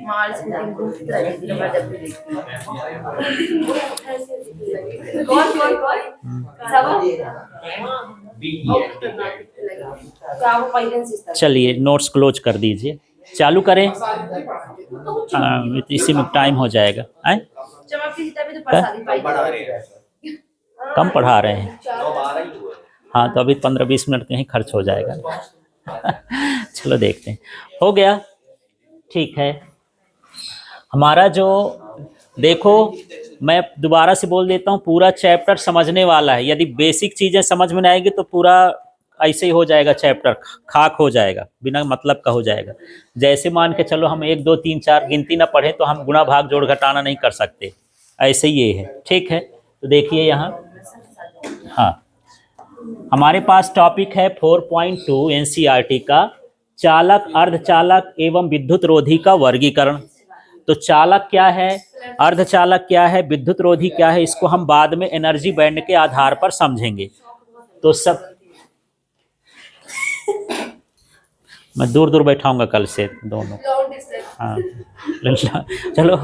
Mars meeting घूमती रहती है जब भी देखती हूँ। कौन सब चलिए नोट्स क्लोज कर दीजिए, चालू करें। इसी में टाइम हो जाएगा। कम पढ़ा रहे हैं। हाँ तो अभी 15-20 मिनट कहीं खर्च हो जाएगा। चलो देखते हैं, हो गया। ठीक है, हमारा जो देखो, मैं दोबारा से बोल देता हूँ, पूरा चैप्टर समझने वाला है। यदि बेसिक चीज़ें समझ में नहीं आएगी तो पूरा ऐसे ही हो जाएगा, चैप्टर खाक हो जाएगा, बिना मतलब का हो जाएगा। जैसे मान के चलो हम 1 2 3 4 गिनती ना पढ़े तो हम गुणा भाग जोड़ घटाना नहीं कर सकते, ऐसे ही ये है। ठीक है, तो देखिए यहाँ, हाँ हमारे पास टॉपिक है 4.2 एनसीईआरटी का, चालक, अर्धचालक एवं विद्युत रोधी का वर्गीकरण। तो चालक क्या है, अर्धचालक क्या है, विद्युत रोधी क्या है, इसको हम बाद में एनर्जी बैंड के आधार पर समझेंगे। तो सब मैं दूर दूर बैठाऊंगा कल से दोनों। हाँ चलो,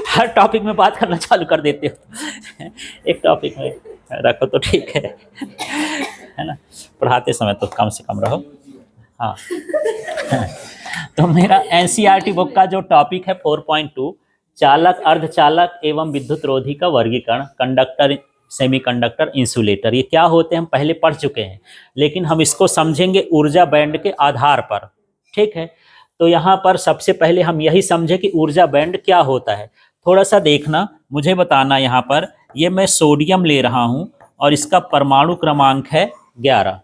हर टॉपिक में बात करना चालू कर देते हो। एक टॉपिक में रखो तो ठीक है ना, पढ़ाते समय तो कम से कम रहो। हाँ तो मेरा एनसीईआरटी बुक का जो टॉपिक है 4.2, चालक, अर्धचालक एवं विद्युत रोधी का वर्गीकरण, कंडक्टर, सेमीकंडक्टर, इंसुलेटर, ये क्या होते हैं हम पहले पढ़ चुके हैं, लेकिन हम इसको समझेंगे ऊर्जा बैंड के आधार पर। ठीक है, तो यहाँ पर सबसे पहले हम यही समझे कि ऊर्जा बैंड क्या होता है। थोड़ा सा देखना, मुझे बताना। यहाँ पर ये मैं सोडियम ले रहा हूँ और इसका परमाणु क्रमांक है 11।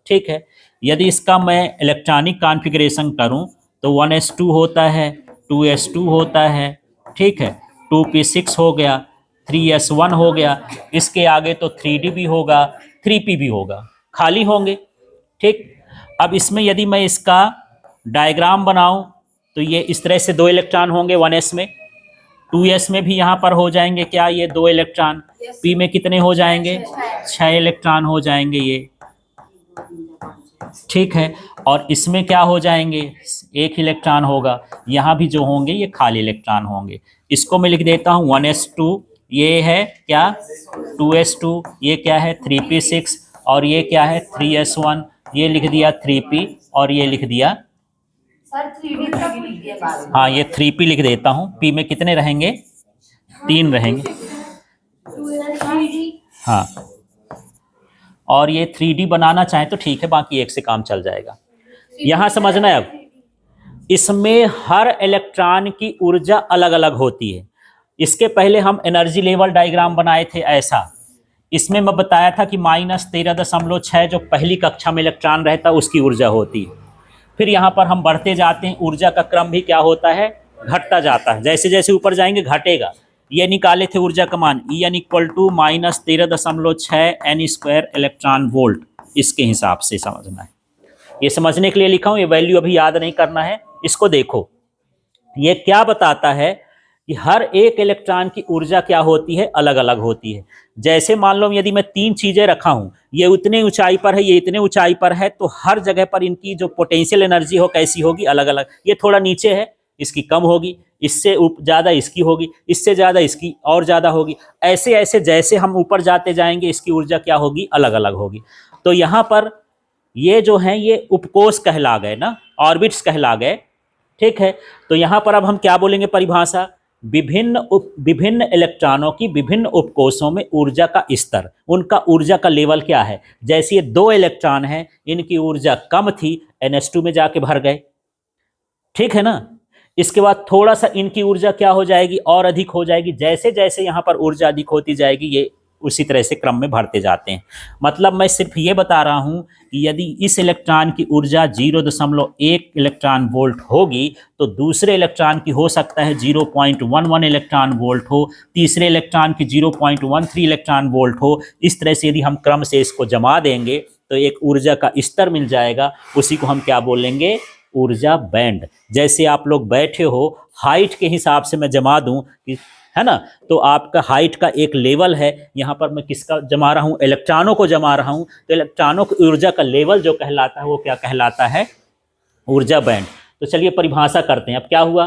ठीक है, यदि इसका मैं इलेक्ट्रॉनिक कॉन्फ़िगरेशन करूं तो 1s2 होता है, 2s2 होता है, ठीक है, 2p6 हो गया, 3s1 हो गया, इसके आगे तो 3d भी होगा, 3p भी होगा, खाली होंगे। ठीक, अब इसमें यदि मैं इसका डायग्राम बनाऊं तो ये इस तरह से 2 इलेक्ट्रॉन होंगे 1s में, 2s में भी यहाँ पर हो जाएंगे क्या, ये 2 इलेक्ट्रॉन, p में कितने हो जाएंगे, 6 इलेक्ट्रॉन हो जाएंगे ये। ठीक है, और इसमें क्या हो जाएंगे, 1 इलेक्ट्रॉन होगा, यहाँ भी जो होंगे ये खाली इलेक्ट्रॉन होंगे। इसको मैं लिख देता हूँ 1s2, ये है क्या 2s2, ये क्या है 3p6, और ये क्या है 3s1, ये लिख दिया 3p, और ये लिख दिया सर 3D। हाँ ये 3p लिख देता हूँ। p में कितने रहेंगे, 3 रहेंगे। हाँ, और ये 3D बनाना चाहें तो ठीक है, बाकी 1 से काम चल जाएगा। यहाँ समझना है, अब इसमें हर इलेक्ट्रॉन की ऊर्जा अलग अलग होती है। इसके पहले हम एनर्जी लेवल डायग्राम बनाए थे ऐसा, इसमें मैं बताया था कि -13.6 जो पहली कक्षा में इलेक्ट्रॉन रहता है उसकी ऊर्जा होती है। फिर यहाँ पर हम बढ़ते जाते हैं, ऊर्जा का क्रम भी क्या होता है, घटता जाता है, जैसे जैसे ऊपर जाएंगे घटेगा। ये निकाले थे ऊर्जा का मान, En = -13.6 n² इलेक्ट्रॉन वोल्ट, इसके हिसाब से समझना है। ये समझने के लिए लिखा हूँ, ये वैल्यू अभी याद नहीं करना है। इसको देखो, ये क्या बताता है कि हर एक इलेक्ट्रॉन की ऊर्जा क्या होती है, अलग अलग होती है। जैसे मान लो यदि मैं 3 चीजें रखा हूं, ये उतने ऊंचाई पर है, ये इतने ऊंचाई पर है, तो हर जगह पर इनकी जो पोटेंशियल एनर्जी हो कैसी होगी, अलग अलग। ये थोड़ा नीचे है, इसकी कम होगी, इससे ज़्यादा इसकी होगी, इससे ज़्यादा इसकी और ज़्यादा होगी। ऐसे ऐसे जैसे हम ऊपर जाते जाएंगे इसकी ऊर्जा क्या होगी, अलग अलग होगी। तो यहाँ पर ये जो हैं ये उपकोष कहला गए ना, ऑर्बिट्स कहला गए। ठीक है, तो यहाँ पर अब हम क्या बोलेंगे परिभाषा, विभिन्न इलेक्ट्रॉनों की विभिन्न उपकोषों में ऊर्जा का स्तर, उनका ऊर्जा का लेवल क्या है। जैसे ये 2 इलेक्ट्रॉन हैं, इनकी ऊर्जा कम थी, NH2 में जाके भर गए, ठीक है ना। इसके बाद थोड़ा सा इनकी ऊर्जा क्या हो जाएगी, और अधिक हो जाएगी। जैसे जैसे यहाँ पर ऊर्जा अधिक होती जाएगी ये उसी तरह से क्रम में बढ़ते जाते हैं। मतलब मैं सिर्फ ये बता रहा हूँ कि यदि इस इलेक्ट्रॉन की ऊर्जा 0.1 इलेक्ट्रॉन वोल्ट होगी तो दूसरे इलेक्ट्रॉन की हो सकता है 0.11 इलेक्ट्रॉन वोल्ट हो, तीसरे इलेक्ट्रॉन की 0.13 इलेक्ट्रॉन वोल्ट हो। इस तरह से यदि हम क्रम से इसको जमा देंगे तो एक ऊर्जा का स्तर मिल जाएगा, उसी को हम क्या बोलेंगे, ऊर्जा बैंड। जैसे आप लोग बैठे हो, हाइट के हिसाब से मैं जमा दूं कि है ना, तो आपका हाइट का एक लेवल है, यहाँ पर मैं किसका जमा रहा हूँ, इलेक्ट्रॉनों को जमा रहा हूँ, तो इलेक्ट्रॉनों की ऊर्जा का लेवल जो कहलाता है वो क्या कहलाता है, ऊर्जा बैंड। तो चलिए परिभाषा करते हैं। अब क्या हुआ,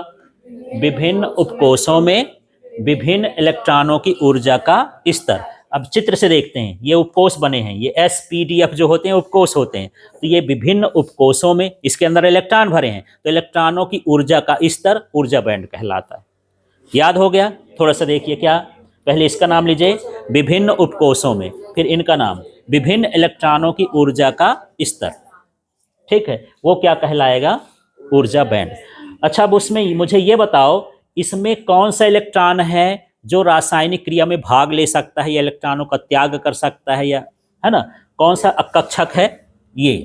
विभिन्न उपकोषों में विभिन्न इलेक्ट्रॉनों की ऊर्जा का स्तर। अब चित्र से देखते हैं, ये उपकोष बने हैं, ये SPDF जो होते हैं उपकोष होते हैं। तो ये विभिन्न उपकोषों में, इसके अंदर इलेक्ट्रॉन भरे हैं, तो इलेक्ट्रॉनों की ऊर्जा का स्तर ऊर्जा बैंड कहलाता है। याद हो गया? थोड़ा सा देखिए, क्या पहले इसका नाम लीजिए, विभिन्न उपकोषों में, फिर इनका नाम विभिन्न इलेक्ट्रॉनों की ऊर्जा का स्तर। ठीक है, वो क्या कहलाएगा? ऊर्जा बैंड। अच्छा, अब उसमें मुझे ये बताओ, इसमें कौन सा इलेक्ट्रॉन है जो रासायनिक क्रिया में भाग ले सकता है या इलेक्ट्रॉनों का त्याग कर सकता है, या है ना, कौन सा कक्षक है? ये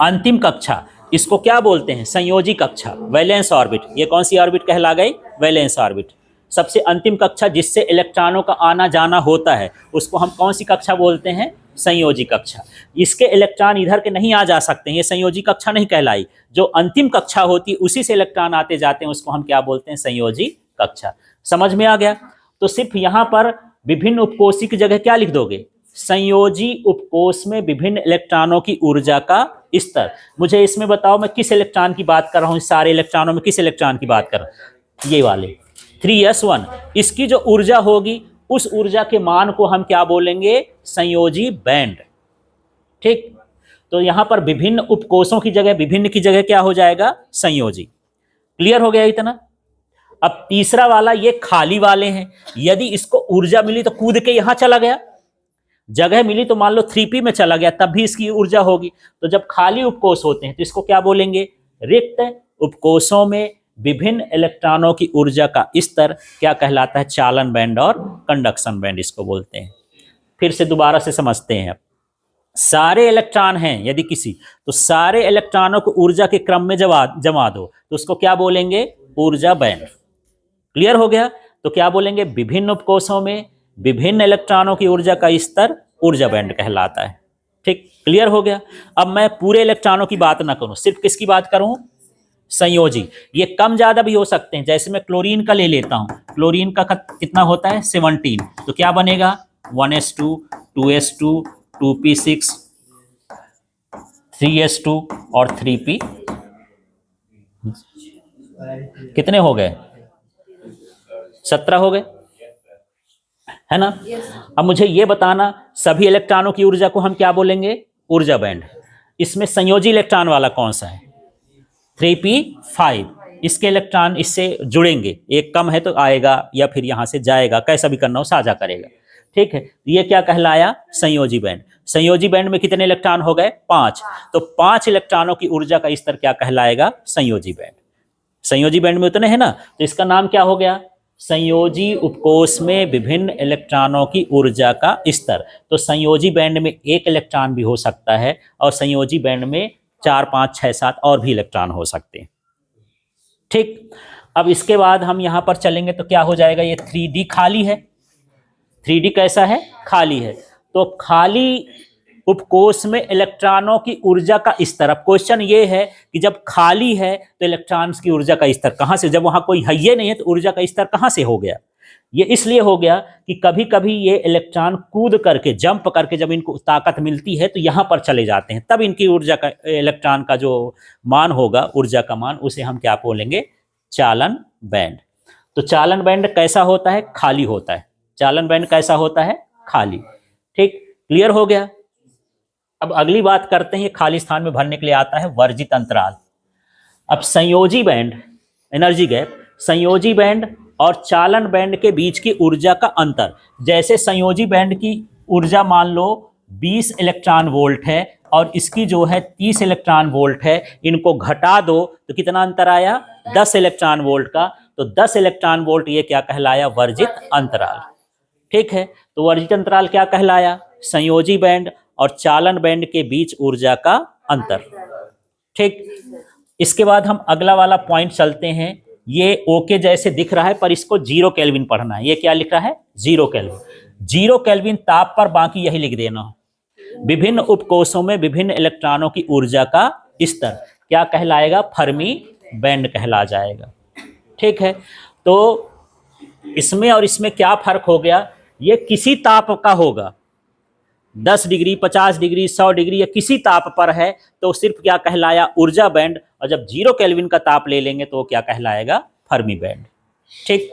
अंतिम कक्षा, इसको क्या बोलते हैं? संयोजी कक्षा, वैलेंस ऑर्बिट। ये कौन सी ऑर्बिट कहला गई? Valence orbit. सबसे अंतिम कक्षा जिससे इलेक्ट्रॉनों का आना जाना होता है, उसको हम कौन सी कक्षा बोलते हैं? संयोजी कक्षा। इसके इलेक्ट्रॉन इधर के नहीं आ जा सकते हैं, ये संयोजी कक्षा नहीं कहलाई। जो अंतिम कक्षा होती है उसी से इलेक्ट्रॉन आते जाते हैं, उसको हम क्या बोलते हैं? संयोजी कक्षा। समझ में आ गया? तो सिर्फ यहां पर विभिन्न उपकोषी की जगह क्या लिख दोगे? संयोजी उपकोष में विभिन्न इलेक्ट्रॉनों की ऊर्जा का स्तर। मुझे इसमें बताओ, मैं किस इलेक्ट्रॉन की बात कर रहा हूं? सारे इलेक्ट्रॉनों में किस इलेक्ट्रॉन की बात कर रहा हूं? ये वाले 3s1। इसकी जो ऊर्जा होगी, उस ऊर्जा के मान को हम क्या बोलेंगे? संयोजी बैंड। ठीक, तो यहां पर विभिन्न उपकोषों की जगह, विभिन्न की जगह क्या हो जाएगा? संयोजी। क्लियर हो गया इतना? अब तीसरा वाला, ये खाली वाले हैं। यदि इसको ऊर्जा मिली तो कूद के यहां चला गया, जगह मिली तो मान लो 3p में चला गया, तब भी इसकी ऊर्जा होगी। तो जब खाली उपकोष होते हैं तो इसको क्या बोलेंगे? रिक्त उपकोषों में विभिन्न इलेक्ट्रॉनों की ऊर्जा का स्तर क्या कहलाता है? चालन बैंड और कंडक्शन बैंड इसको बोलते हैं। फिर से दोबारा से समझते हैं। अब सारे इलेक्ट्रॉन हैं यदि किसी, तो सारे इलेक्ट्रॉनों को ऊर्जा के क्रम में जमा दो तो उसको क्या बोलेंगे? ऊर्जा बैंड। क्लियर हो गया? तो क्या बोलेंगे? विभिन्न उपकोषों में विभिन्न इलेक्ट्रॉनों की ऊर्जा का स्तर ऊर्जा बैंड कहलाता है। ठीक, क्लियर हो गया? अब मैं पूरे इलेक्ट्रॉनों की बात ना करूं, सिर्फ किसकी बात करूं? संयोजी। ये कम ज्यादा भी हो सकते हैं, जैसे मैं क्लोरीन का ले लेता हूं। क्लोरीन का कितना होता है? 17। तो क्या बनेगा? 1s2, 2s2, 2p6, 3s2 और 3p। कितने हो गए? 17 हो गए, है ना? अब मुझे ये बताना, सभी इलेक्ट्रॉनों की ऊर्जा को हम क्या बोलेंगे? ऊर्जा बैंड। इसमें संयोजी इलेक्ट्रॉन वाला कौन सा है? 3p5। इसके इलेक्ट्रॉन इससे जुड़ेंगे, एक कम है तो आएगा या फिर यहां से जाएगा, कैसा भी करना हो साझा करेगा। ठीक है, ये क्या कहलाया? संयोजी बैंड। संयोजी बैंड में कितने इलेक्ट्रॉन हो गए? 5। तो 5 इलेक्ट्रॉनों की ऊर्जा का स्तर क्या कहलाएगा? संयोजी बैंड। संयोजी बैंड में उतने हैं ना, तो इसका नाम क्या हो गया? संयोजी उपकोष में विभिन्न इलेक्ट्रॉनों की ऊर्जा का स्तर। तो संयोजी बैंड में एक इलेक्ट्रॉन भी हो सकता है, और संयोजी बैंड में 4, 5, 6, 7 और भी इलेक्ट्रॉन हो सकते हैं। ठीक, अब इसके बाद हम यहां पर चलेंगे तो क्या हो जाएगा? ये 3D खाली है। 3D कैसा है? खाली है। तो खाली उपकोष में इलेक्ट्रॉनों की ऊर्जा का स्तर। अब क्वेश्चन ये है कि जब खाली है तो इलेक्ट्रॉन्स की ऊर्जा का स्तर कहां से? जब वहां कोई है ही नहीं है तो ऊर्जा का स्तर कहां से हो गया? ये इसलिए हो गया कि कभी कभी ये इलेक्ट्रॉन कूद करके, जंप करके, जब इनको ताकत मिलती है तो यहां पर चले जाते हैं, तब इनकी ऊर्जा का, इलेक्ट्रॉन का जो मान होगा, ऊर्जा का मान, उसे हम क्या बोलेंगे? चालन बैंड। तो चालन बैंड कैसा होता है? खाली होता है। चालन बैंड कैसा होता है? खाली। ठीक, क्लियर हो गया? अब अगली बात करते हैं, खाली स्थान में भरने के लिए आता है वर्जित अंतराल। अब संयोजी बैंड, एनर्जी गैप, संयोजी बैंड और चालन बैंड के बीच की ऊर्जा का अंतर। जैसे संयोजी बैंड की ऊर्जा मान लो 20 इलेक्ट्रॉन वोल्ट है और इसकी जो है 30 इलेक्ट्रॉन वोल्ट है, इनको घटा दो तो कितना अंतर आया? 10 इलेक्ट्रॉन वोल्ट का। तो 10 इलेक्ट्रॉन वोल्ट ये क्या कहलाया? वर्जित अंतराल। ठीक है, तो वर्जित अंतराल क्या कहलाया? संयोजी बैंड और चालन बैंड के बीच ऊर्जा का अंतर। ठीक, इसके बाद हम अगला वाला पॉइंट चलते हैं। ये ओके जैसे दिख रहा है, पर इसको 0 केल्विन पढ़ना है। ये क्या लिख रहा है? 0 केल्विन। 0 केल्विन ताप पर, बाकी यही लिख देना। विभिन्न उपकोषों में विभिन्न इलेक्ट्रॉनों की ऊर्जा का स्तर क्या कहलाएगा? फर्मी बैंड कहला जाएगा। ठीक है, तो इसमें और इसमें क्या फर्क हो गया? ये किसी ताप का होगा, 10 डिग्री, 50 डिग्री, 100 डिग्री, या किसी ताप पर है तो सिर्फ क्या कहलाया? ऊर्जा बैंड। और जब 0 केल्विन का ताप ले लेंगे तो क्या कहलाएगा? Fermi band. ठीक।